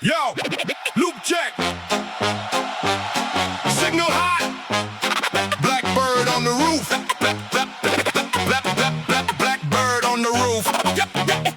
Yo, loop check. Signal hot. Blackbird on the roof. Blackbird on the roof.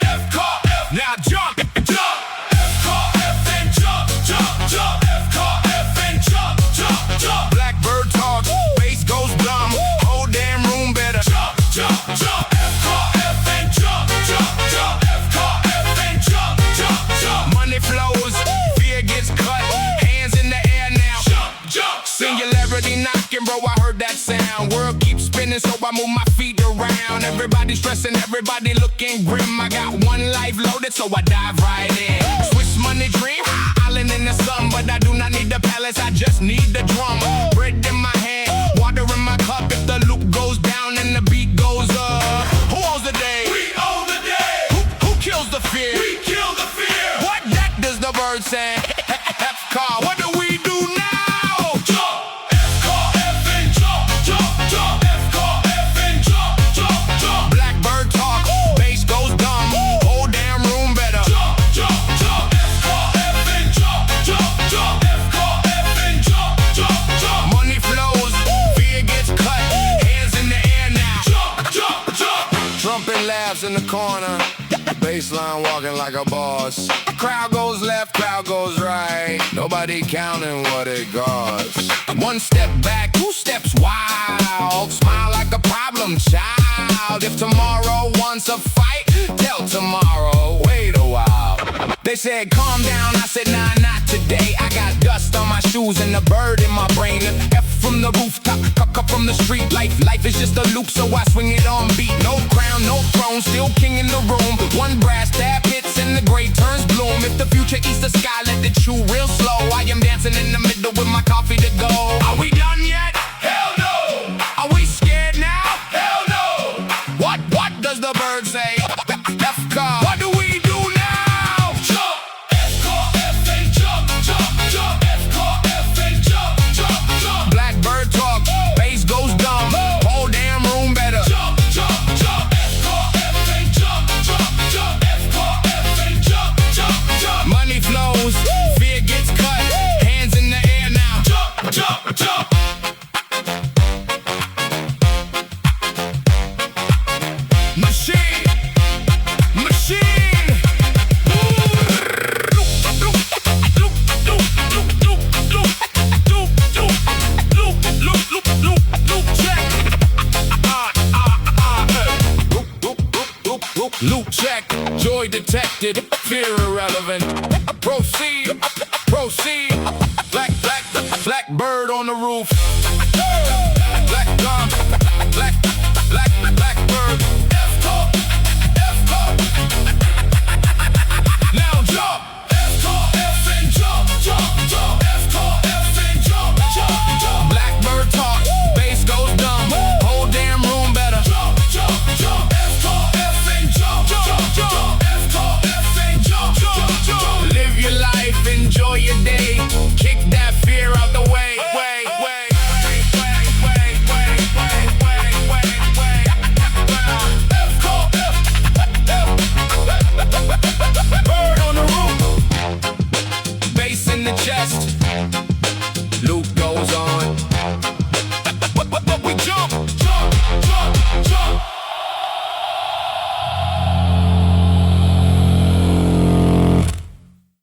F car, F. Now jump, jump. F car, F and jump, jump, jump. F car, F and jump, jump, jump. Blackbird talks, bass goes dumb. Whole damn room better jump, jump, jump. F car, F and jump, jump, jump. F car, F and jump, jump, jump. Money flows, fear gets cut. Hands in the air now. Jump, jump. Singularity knocking, bro. I heard that sound. World keeps spinning, so I move my feet around. Everybody stressing, everybody looking grim. I got one life loaded, so I dive right in. Swiss money dream, island in the sun, but I do not need the palace. I just need the drum. Bread in my hand, water in my cup. If the loop goes down and the beat goes up, who owns the day? We own the day. Who kills the fear? We kill the fear. What that does the bird say? F car, what do we do now? Jump. F car, F and jump, jump, jump. F car, F and jump, jump, jump. Blackbird talk, bass goes dumb. Whole damn room better jump, jump, jump. F car, F and jump, jump, jump. F car, F and jump, jump, jump. Money flows, fear gets cut. Hands in the air now. Jump, jump, jump. Trumpet laughs in the corner. Baseline walking like a boss. Crowd goes left, crowd goes right. Nobody counting what it costs. One step back, two steps wild. Smile like a problem child. If tomorrow wants a fight, tell tomorrow, wait a while. They said calm down, I said nah, not today. I got dust on my shoes and a bird in my brain. F from the rooftop, cup from the street. Life is just a loop, so I swing it on beat. No crown, no throne, still king in the room. One brass tab hits and the gray turns bloom. If the future eats the sky, let it chew real slow. I am dancing in the middle with my coffee to go. Are we done yet? Hell no! Are we scared now? Hell no! What does the bird say? F car, what do we do now? Jump! F car, F and jump, jump, jump. F car, F and jump, jump, jump. Blackbird talk, bass goes dumb. Whole damn room better jump, jump, jump. F car, F and jump, jump, jump. F car, F and jump, jump, jump. Money flows, fear gets cut. Hands in the air now. Jump, jump, jump. Machine, machine. Loop check, joy detected, fear irrelevant. Proceed, proceed. Blackbird on the roof.